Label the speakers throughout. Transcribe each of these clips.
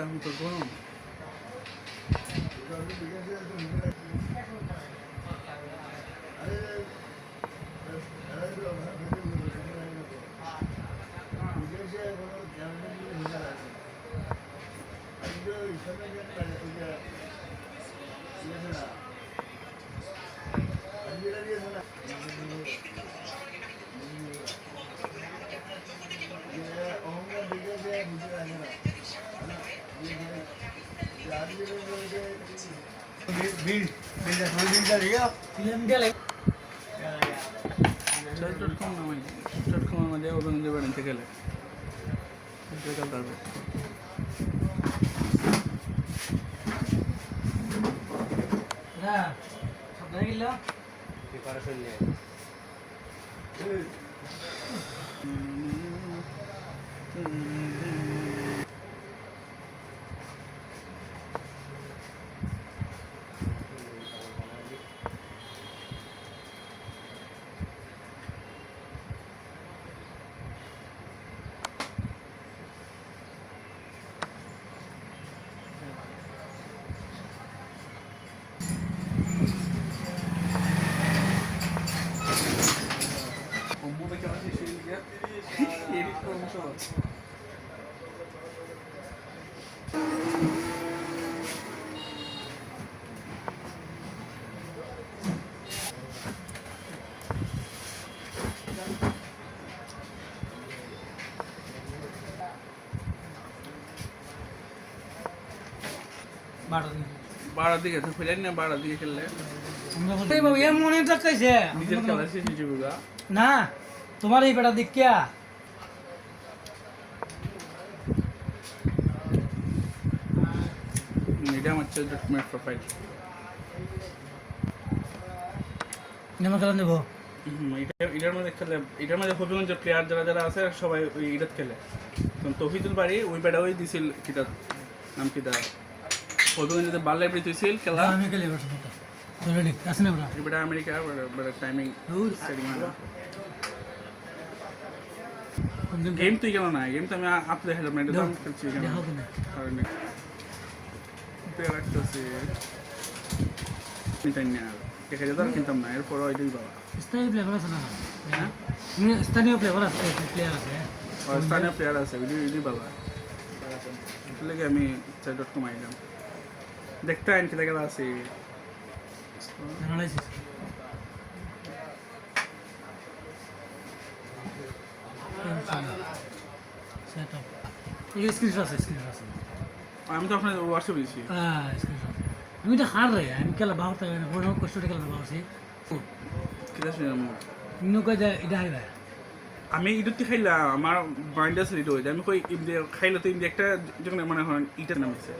Speaker 1: আমি তো গরম বেড়াতে গেলে বাড়ার দিকে তো ফেলেন না, বাড়ার দিকে খেললে
Speaker 2: মনে চাইছে
Speaker 1: নিজের খেলা শেষ হিসেবে
Speaker 2: না তোমার এই বেটা দেখিয়া
Speaker 1: এটা আমার ডকুমেন্ট প্রোফাইল
Speaker 2: খেলা নেবো।
Speaker 1: এটার মধ্যে খেলে, এটার মধ্যে হবিগঞ্জের প্লেয়ার যারা যারা আছে সবাই ওই ইটাত খেলে। তৌহিদুল বাড়ি ওই বেটা ওই দিছিল কিতা নাম কিতা হবিগঞ্জে বাল লাইব্রেরি দিছিল খেলা।
Speaker 2: আমি খেলে রেডি আছে না
Speaker 1: এই বেটা আমেরিকা বেটা টাইমিং সেটিং না। গেম তুই কেন না, গেম তো আমি আপনি দেখালাম না, এটা তো আমি খেলছি কেন কারণে প্লেয়ার রাখতেছি কিনতাম না, 1000 কিনতাম না, এরপর ওইটাই বাবা
Speaker 2: স্থানীয় প্লেয়ার আছে না, স্থানীয় প্লেয়ার আছে,
Speaker 1: স্থানীয় প্লেয়ার আছে ওইটাই বাবা। আসলে কি আমি 4.com আইলাম দেখতে আইন কি দেখা আছে
Speaker 2: অ্যানালাইসিস সেটআপ এই স্ক্রিনশট আছে, স্ক্রিনশট আছে।
Speaker 1: আমি তো আপনার হোয়াটসঅ্যাপ দিয়েছি।
Speaker 2: হ্যাঁ স্ক্রিনশট আমি তো হার রে, আমি খেলা বাহতে না কোনো কষ্ট খেলা বাহছি
Speaker 1: কিটা শুনলাম
Speaker 2: ইনো কই যায় এটা হাইবা
Speaker 1: আমি ইডুতে খাইলাম, আমার মাইন্ডাস রিড হয়ে যায়। আমি কই ইমদে খাইলে তো ইমদে একটা যখন মনে হয় ইটা নামছে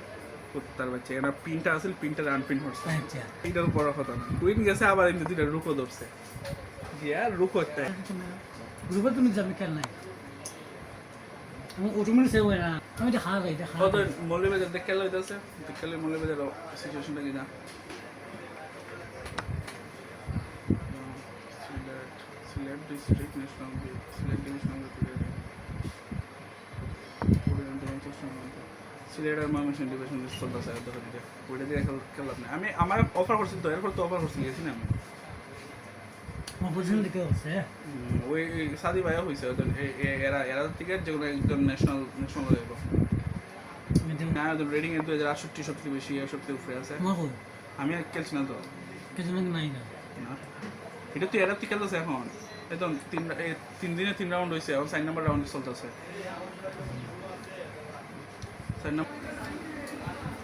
Speaker 1: তার বাচ্চা এখানে প্রিন্টটা আছে, প্রিন্টার আনপ্রিন্ট হচ্ছে।
Speaker 2: আচ্ছা
Speaker 1: এইটার বড় কথা না, কুইন গেছে আবার ইমদে দুইটা রুকো ধরছে গিয়া রুকো একটা
Speaker 2: গ্রুপে তুমি যাবে খেল নাই আমি অটোমেটিক সেভ হয় না, আমি তো হার রে এটা হার
Speaker 1: কত মৌলভীবাজার দেখ খেলা হইতাছে, দেখলে মৌলভীবাজার সিচুয়েশনটা কি না। Sylhet district national Sylhet divisional Sylhet আর ময়মনসিংহ ডিভিশন চলতেছে ওইটা দিয়ে খেলা না। আমি আমার অফার করছি তো, এরপর তো অফার করছি গেছি না আমি ওই সাদি ভাইয়া হয়েছে এরা থেকে যে কোনো একজন ন্যাশনাল যাইব না। রেটিং এর 2068 সবথেকে বেশি, 70 উপরে আছে। আমি আর খেলছি না তো, এটা তো এরা তো খেলতেছে এখন, এই তো 3 দিনে 3 রাউন্ড হয়েছে, এখন 4 নম্বর রাউন্ড চলতেছে। 4 নম্বর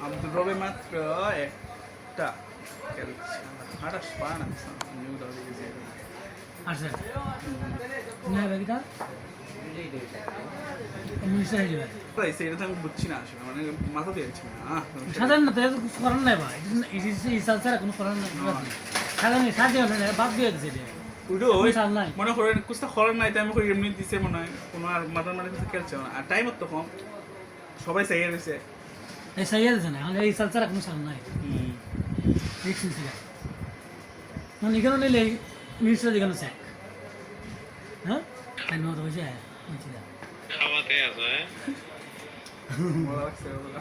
Speaker 1: আব্দুল রবে মাত্র একটা খেলছে, আটাশ পার না নিউ দাঁড়িয়ে গেছে।
Speaker 2: আচ্ছা না বেগিটা
Speaker 1: এটা তো আমি বুঝছি না আসলে, মানে মাথা দিয়ে যাচ্ছি না
Speaker 2: সাধারণ না, তাই কিছু করার নাই বা এই সালসারা কোনো করার নাই, সাধারণ সাহায্য বাদ দিয়ে দিচ্ছে
Speaker 1: ওইটা
Speaker 2: কোনো
Speaker 1: ওই
Speaker 2: সাল নাই
Speaker 1: মনে করেন কুস্তা খরার নাই টাইম করে এমনি দিছে মনে হয় কোনো আর মাথার মানে কিছু খেলছে না আর টাইমও তো কম সবাই চাইয়ে রয়েছে
Speaker 2: এই সাইয়া দিছে না আমাদের এই সাল ছাড়া কোনো সাল নাই ঠিক সিলসিলা মানে এখানে নিলে মিনিস্টার যেখানে স্যাক হ্যাঁ তাই নয় হয়েছে বুঝছিলাম
Speaker 3: খাওয়াতে আছে
Speaker 1: মজা লাগছে ওগুলো।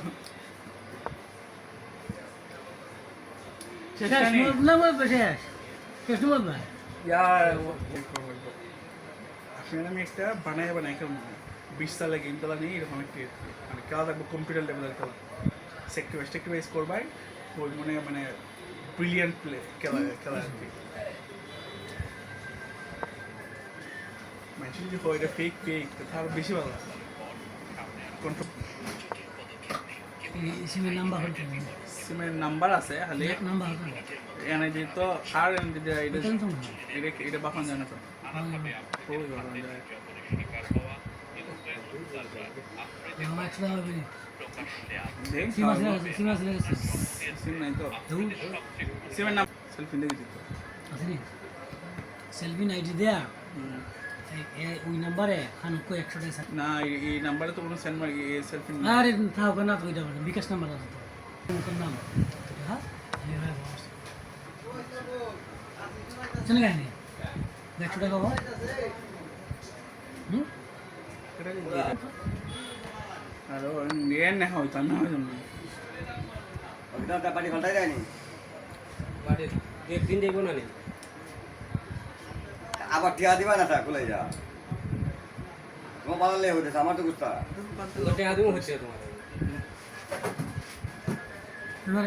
Speaker 2: শেষ
Speaker 1: শেষ নেই।
Speaker 2: না শেষ শেষ নম্বর ভাই
Speaker 1: ইয়ার আসলে আমি একটা বানায় কেমন 20 সালে গেম খেলা নেই এরকম একটি মানে খেলা থাকবো কম্পিউটার লেভেলের খেলা সেক্টর ওয়াইজ করবাই ওই মানে ব্রিলিয়ান্ট প্লে খেলা আর কি মানুষ যদি হয় এটা ফেক তার বেশি ভালো লাগে
Speaker 2: সিমের নাম্বার হচ্ছে
Speaker 1: সিমের নাম্বার আছে খালি
Speaker 2: নাম্বার হচ্ছে
Speaker 1: এনে দিই তো আর এনে দিই এটা
Speaker 2: এটা তো
Speaker 1: এটা বাখন জানে তো খুবই বাখন যায়
Speaker 2: আমার একশো হবে
Speaker 1: দেখ
Speaker 2: সিম আছে সিম আছে
Speaker 1: সিম নাই তো সিমের নাম সেলফি দেখে দিত
Speaker 2: আসেনি সেলফি নাইটি দেয়া ওই নাম্বারে খানকো 100 টাকা
Speaker 1: না এই নাম্বারে তো কোনো সেন্ড মারি এই সেলফি
Speaker 2: আরে থাকবে না তো ওইটা বিকাশ নাম্বার আছে তো কোন নাম হ্যাঁ চলে গেছে 100 টাকা হবে
Speaker 1: আর নিয়ে না হয়তো আমি হয়তো না
Speaker 4: ওটা পানি ঘন্টায় দেয়নি
Speaker 3: একদিন দেখবো না
Speaker 4: আবার টিয়া দিবা না তা খুলে যা তোমার বানালে হইতেছে আমার তো গুস্তা
Speaker 3: ওটা আদৌ হচ্ছে তোমার
Speaker 2: তোমার